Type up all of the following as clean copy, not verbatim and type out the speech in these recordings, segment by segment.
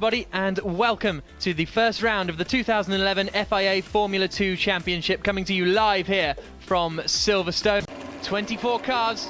Everybody, and welcome to the first round of the 2011 FIA Formula 2 Championship, coming to you live here from Silverstone. 24 cars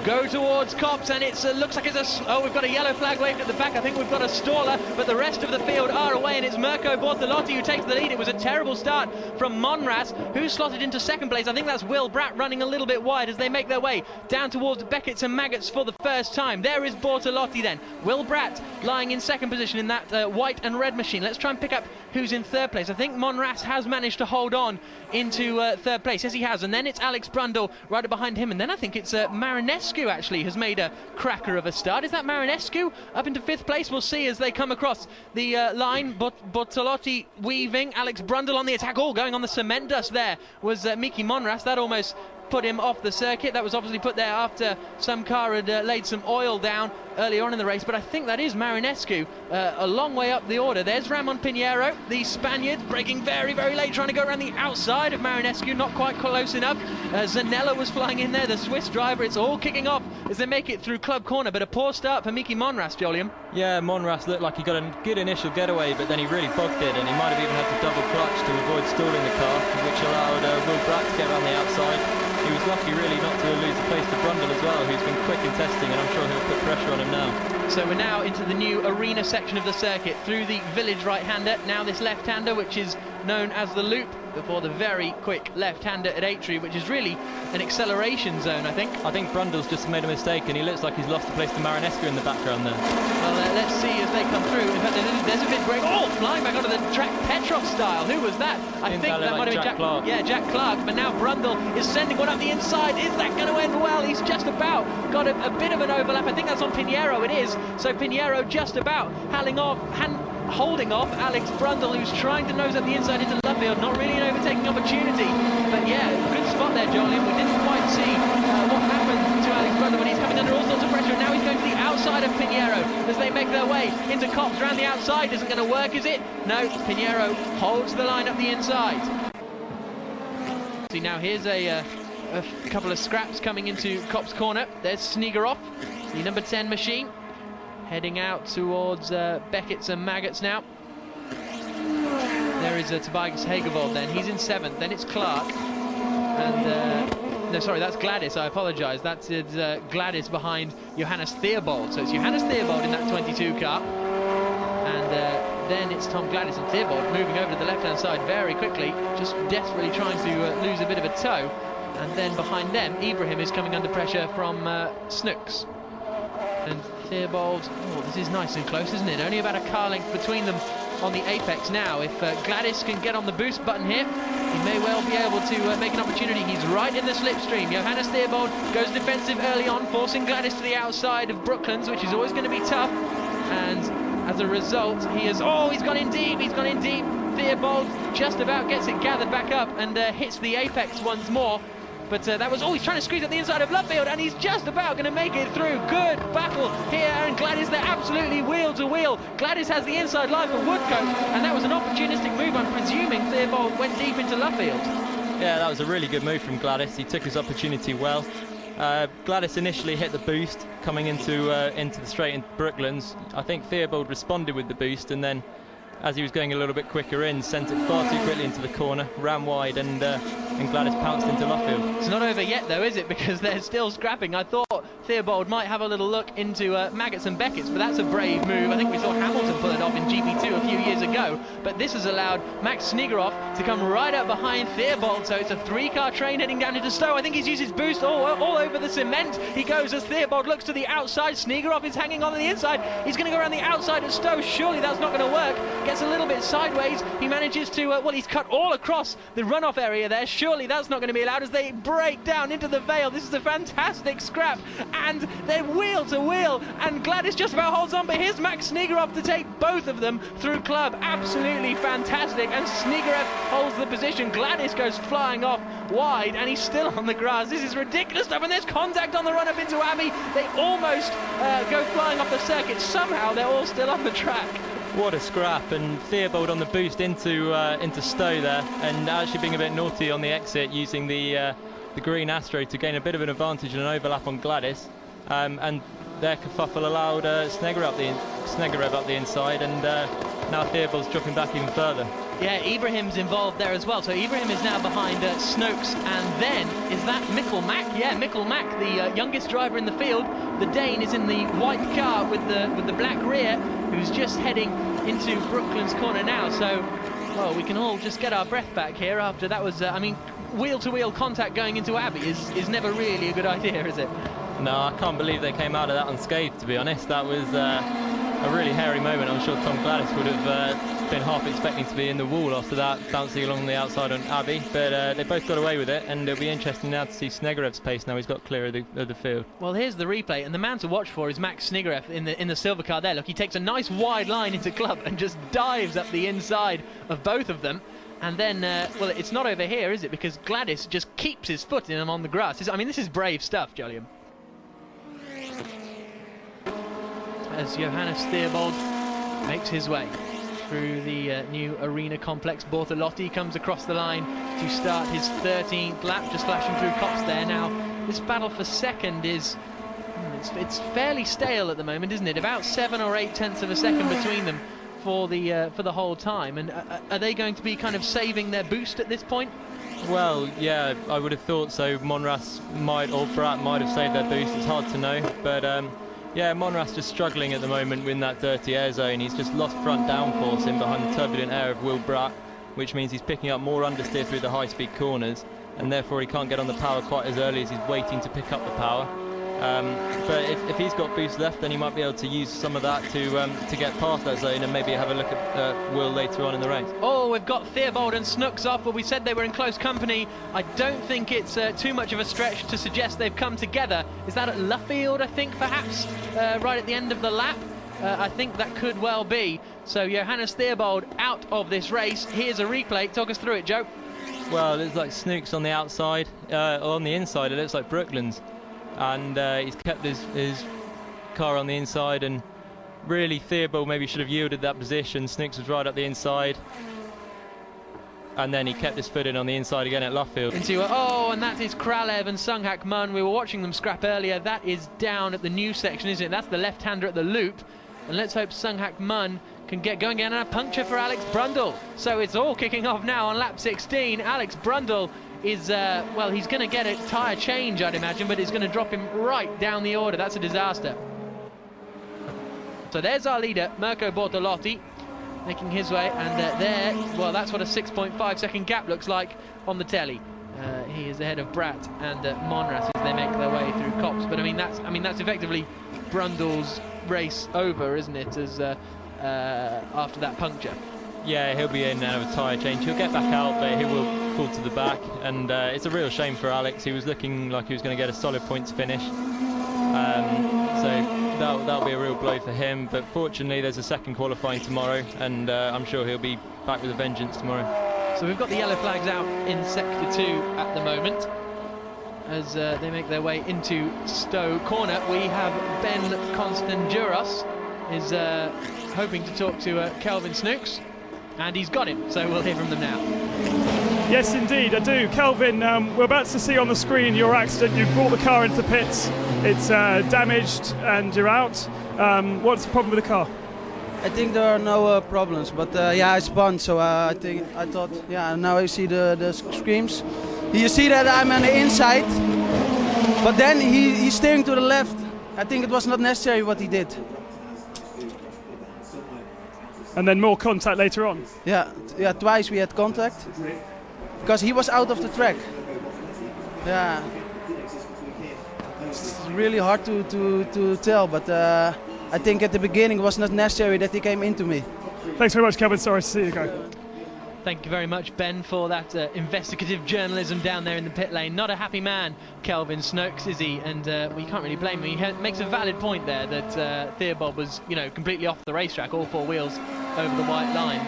go towards Copse, and it looks like it's a... Oh, we've got a yellow flag waved at the back. I think we've got a staller, but the rest of the field are away, and it's Mirko Bortolotti who takes the lead. It was a terrible start from Monras, who slotted into second place. I think that's Will Bratt running a little bit wide as they make their way down towards Beckett's and Maggots for the first time. There is Bortolotti then. Will Bratt lying in second position in that white and red machine. Let's try and pick up who's in third place. I think Monras has managed to hold on into third place. Yes, he has. And then it's Alex Brundle right behind him. And then I think it's Marinescu actually has made a cracker of a start. Is that Marinescu up into fifth place? We'll see as they come across the line. Bortolotti weaving, Alex Brundle on the attack. Oh, going on the cement dust there was Miki Monras. That almost put him off the circuit. That was obviously put there after some car had laid some oil down earlier on in the race, but I think that is Marinescu a long way up the order. There's Ramon Pinheiro, the Spaniard, braking very, very late, trying to go around the outside of Marinescu, not quite close enough. Zanella was flying in there, the Swiss driver. It's all kicking off as they make it through Club Corner, but a poor start for Miki Monras, Joliam. Yeah, Monras looked like he got a good initial getaway, but then he really bogged it, and he might have even had to double clutch to avoid stalling the car, which allowed Will Bratt to get around the outside. He was lucky really not to lose the place to Brundle as well, who's been quick in testing, and I'm sure he'll put pressure on him now. So we're now into the new arena section of the circuit, through the village right-hander, now this left-hander, which is known as the loop, before the very quick left-hander at Atri, which is really an acceleration zone, I think. I think Brundle's just made a mistake, and he looks like he's lost the place to Marinescu in the background there. Well, let's see as they come through. In fact, there's a bit break. Oh, flying back onto the track, Petrov style. Who was that? I think that might have been Jack Clark. Yeah, Jack Clark. But now Brundle is sending one up the inside. Is that going to end well? He's just about got a bit of an overlap. I think that's on Pinheiro. It is. So Pinheiro just about holding off Alex Brundle, who's trying to nose up the inside into Lovefield. Not really an overtaking opportunity, but yeah, good spot there, Jolian. We didn't quite see what happened to Alex Brundle, but he's coming under all sorts of pressure, and now he's going to the outside of Pinheiro as they make their way into Copse. Around the outside isn't going to work, is it? No, Pinheiro holds the line up the inside. See, now here's a couple of scraps coming into Copse Corner. There's Snegeroff, the number 10 machine, heading out towards Beckett's and Maggots now. There is Tobias Hagevold then, he's in 7th, then it's Clark, and no, sorry, that's Gladys, I apologise, that's Gladys behind Johannes Theobald, so it's Johannes Theobald in that 22 car, and then it's Tom Gladys and Theobald moving over to the left-hand side very quickly, just desperately trying to lose a bit of a toe, and then behind them, Ibrahim is coming under pressure from Snooks. And Theobald, oh, this is nice and close, isn't it? Only about a car length between them on the apex now. If Gladys can get on the boost button here, he may well be able to make an opportunity. He's right in the slipstream. Johannes Theobald goes defensive early on, forcing Gladys to the outside of Brooklands, which is always going to be tough. And as a result, he's gone in deep, Theobald just about gets it gathered back up and hits the apex once more. But that was, he's trying to squeeze at the inside of Lovefield, and he's just about going to make it through. Good battle here, and Gladys, they're absolutely wheel to wheel. Gladys has the inside line for Woodcote, and that was an opportunistic move. I'm presuming Theobald went deep into Lovefield. Yeah, that was a really good move from Gladys. He took his opportunity well. Gladys initially hit the boost coming into the straight in Brooklands. I think Theobald responded with the boost, and then as he was going a little bit quicker in, sent it far too quickly into the corner, ran wide, and Gladys pounced into Lovefield. It's not over yet though, is it? Because they're still scrapping. I thought Theobald might have a little look into Maggots and Beckett's, but that's a brave move. I think we saw Hamilton pull it off in GP2 a few years ago, but this has allowed Max Snegeroff to come right up behind Theobald, so it's a 3-car train heading down into Stowe. I think he's used his boost all over the cement. He goes as Theobald looks to the outside. Snegeroff is hanging on the inside. He's going to go around the outside of Stowe. Surely that's not going to work. Gets a little bit sideways. He manages to, well, he's cut all across the runoff area there. Surely that's not going to be allowed as they break down into the Vale. This is a fantastic scrap, and they're wheel to wheel, and Gladys just about holds on, but here's Max Snegeroff to take both of them through Club. Absolutely fantastic, and Snegeroff holds the position. Gladys goes flying off wide, and he's still on the grass. This is ridiculous stuff, and there's contact on the run up into Abbey. They almost go flying off the circuit. Somehow they're all still on the track. What a scrap, and Theobald on the boost into Stowe there, and actually being a bit naughty on the exit, using the green Astro to gain a bit of an advantage and an overlap on Gladys, and their kerfuffle allowed Snegerev up the inside, and now Theobald's dropping back even further. Yeah, Ibrahim's involved there as well. So Ibrahim is now behind Snooks, and then is that Mikkel Mack? Yeah, Mikkel Mack, the youngest driver in the field. The Dane is in the white car with the black rear, who's just heading into Brooklands corner now. So, well, we can all just get our breath back here after that was, I mean, wheel-to-wheel contact going into Abbey is never really a good idea, is it? No, I can't believe they came out of that unscathed, to be honest. That was a really hairy moment. I'm sure Tom Gladys would have been half expecting to be in the wall after that, bouncing along the outside on Abbey, but they both got away with it, and it'll be interesting now to see Snegerev's pace now he's got clear of the field. Well, here's the replay, and the man to watch for is Max Snegerev in the silver car there. Look, he takes a nice wide line into club and just dives up the inside of both of them. And then, well, it's not over here, is it? Because Gladys just keeps his foot in him on the grass. I mean, this is brave stuff, Jolyon. As Johannes Theobald makes his way through the new arena complex, Bortolotti comes across the line to start his 13th lap, just flashing through Kops there. Now, this battle for second is... it's fairly stale at the moment, isn't it? About 7 or 8 tenths of a second between them for the whole time. And are they going to be kind of saving their boost at this point? Well, yeah, I would have thought so. Monras might, or Bratt might have saved their boost. It's hard to know, but yeah, Monras just struggling at the moment in that dirty air zone. He's just lost front downforce in behind the turbulent air of Will Bratt, which means he's picking up more understeer through the high-speed corners, and therefore he can't get on the power quite as early as he's waiting to pick up the power. But if he's got boost left, then he might be able to use some of that to get past that zone and maybe have a look at Will later on in the race. Oh, we've got Theobald and Snooks off, but we said they were in close company. I don't think it's too much of a stretch to suggest they've come together. Is that at Luffield, I think, perhaps, right at the end of the lap? I think that could well be. So Johannes Theobald out of this race. Here's a replay. Talk us through it, Joe. Well, it looks like Snooks on the outside. On the inside, it looks like Brooklands. And he's kept his car on the inside, and really Theobald maybe should have yielded that position. Snooks was right up the inside, and then he kept his foot in on the inside again at Luffield. Oh, and that is Kralev and Sunghak Mun. We were watching them scrap earlier. That is down at the new section, isn't it? That's the left-hander at the loop, and let's hope Sunghak Mun can get going again, and a puncture for Alex Brundle. So it's all kicking off now on lap 16. Alex Brundle is, well, he's going to get a tyre change, I'd imagine, but it's going to drop him right down the order. That's a disaster. So there's our leader, Mirko Bortolotti, making his way, and there, well, that's what a 6.5 second gap looks like on the telly. He is ahead of Bratt and Monras as they make their way through Kops. But I mean that's effectively Brundle's race over, isn't it? As after that puncture. Yeah, he'll be in now with a tyre change. He'll get back out, but he will fall to the back, and it's a real shame for Alex. He was looking like he was going to get a solid points finish, so that'll be a real blow for him. But fortunately, there's a second qualifying tomorrow, and I'm sure he'll be back with a vengeance tomorrow. So we've got the yellow flags out in Sector 2 at the moment as they make their way into Stowe Corner. We have Ben Constanduros is hoping to talk to Kelvin Snooks. And he's got him, so we'll hear from them now. Yes, indeed, I do. Kelvin, we're about to see on the screen your accident. You've brought the car into the pits. It's damaged and you're out. What's the problem with the car? I think there are no problems, but yeah, I spun, so I thought, yeah, now I see the screams. You see that I'm on the inside, but then he's steering to the left. I think it was not necessary what he did. And then more contact later on? Yeah, twice we had contact, because he was out of the track. Yeah, it's really hard to tell, but I think at the beginning it was not necessary that he came into me. Thanks very much, Kelvin. Sorry to see you go. Thank you very much, Ben, for that investigative journalism down there in the pit lane. Not a happy man, Kelvin Snooks, is he? And well, you can't really blame him. He makes a valid point there that Theobald was, you know, completely off the racetrack, all four wheels over the white line.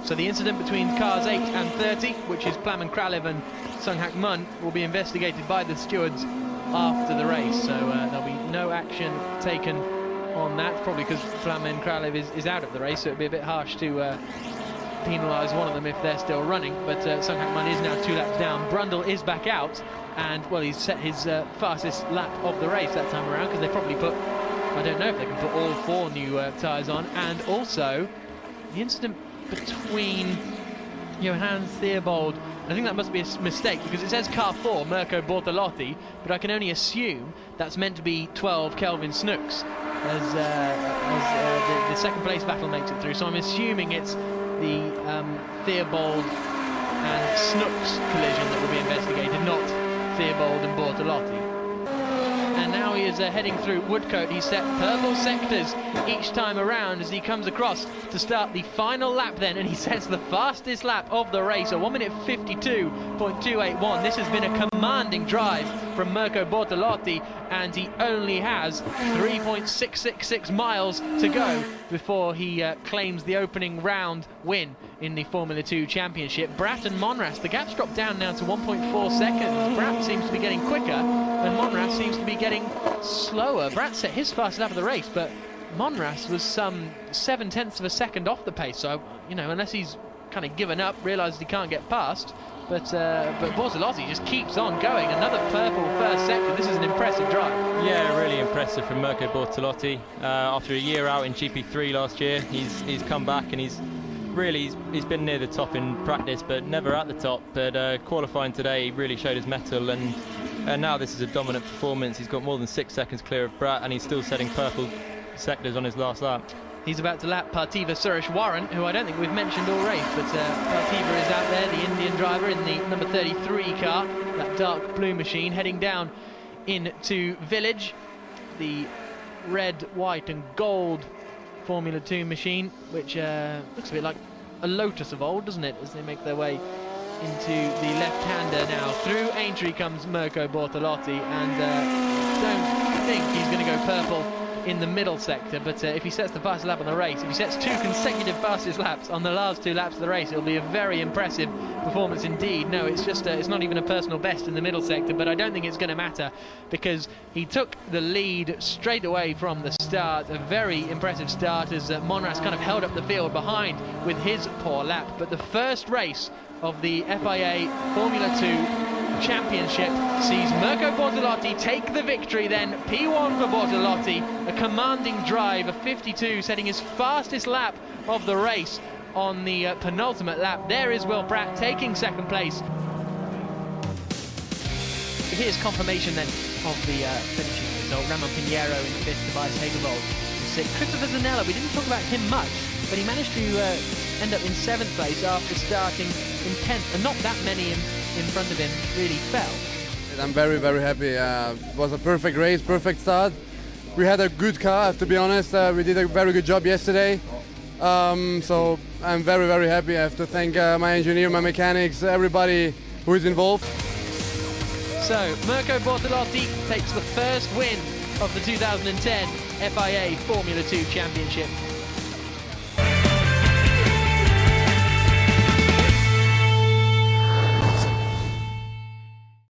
So the incident between cars 8 and 30, which is Plamen Kralev and Sunghak Mun, will be investigated by the stewards after the race. So there'll be no action taken on that, probably because Plamen Kralev is out of the race, so it'd be a bit harsh to penalise one of them if they're still running, but Sungkakman is now 2 laps down. Brundle is back out, and well, he's set his fastest lap of the race that time around, because they probably put, I don't know if they can put all 4 new tyres on. And also the incident between Johannes Theobald, I think that must be a mistake, because it says car 4, Mirko Bortolotti, but I can only assume that's meant to be 12, Kelvin Snooks, as the second place battle makes it through. So I'm assuming it's the Theobald and Snooks collision that will be investigated, not Theobald and Bortolotti. And now he is heading through Woodcote. He's set purple sectors each time around as he comes across to start the final lap then, and he sets the fastest lap of the race, a 1:52.281. This has been a commanding drive from Mirko Bortolotti, and he only has 3.666 miles to go before he claims the opening round win in the Formula 2 Championship. Bratt and Monras, the gap's dropped down now to 1.4 seconds. Bratt seems to be getting quicker, and Monras seems to be getting slower. Bratt set his fastest lap of the race, but Monras was some 0.7 of a second off the pace. So, you know, unless he's kind of given up, realises he can't get past. But Bortolotti just keeps on going. Another purple first sector. This is an impressive drive. Yeah, really impressive from Mirko Bortolotti. After a year out in GP3 last year, he's come back, and he's been near the top in practice, but never at the top. But qualifying today, he really showed his mettle, and now this is a dominant performance. He's got more than 6 seconds clear of Bratt, and he's still setting purple sectors on his last lap. He's about to lap Parthiva Suresh-Waran, who I don't think we've mentioned all race, but Parthiva is out there, the Indian driver in the number 33 car, that dark blue machine, heading down into Village, the red, white and gold Formula 2 machine, which looks a bit like a Lotus of old, doesn't it, as they make their way into the left-hander now. Through Aintree comes Mirko Bortolotti, and don't think he's going to go purple in the middle sector, but if he sets the fastest lap on the race, if he sets 2 consecutive fastest laps on the last 2 laps of the race, it'll be a very impressive performance indeed. No, it's just it's not even a personal best in the middle sector, but I don't think it's going to matter, because he took the lead straight away from the start. A very impressive start as Monras kind of held up the field behind with his poor lap. But the first race of the FIA Formula 2 Championship sees Mirko Bortolotti take the victory then. P1 for Bortolotti, a commanding drive, a 52, setting his fastest lap of the race on the penultimate lap. There is Will Bratt taking second place. Here's confirmation then of the finishing result. Ramon Pinheiro in 5th, Tobias Hagervold in 6th. Christopher Zanella, we didn't talk about him much, but he managed to end up in 7th place after starting in 10th, and not that many in front of him really fell. I'm very, very happy. It was a perfect race, perfect start. We had a good car, I have to be honest. We did a very good job yesterday. So I'm very, very happy. I have to thank my engineer, my mechanics, everybody who is involved. So Mirko Bortolotti takes the first win of the 2010 FIA Formula 2 Championship.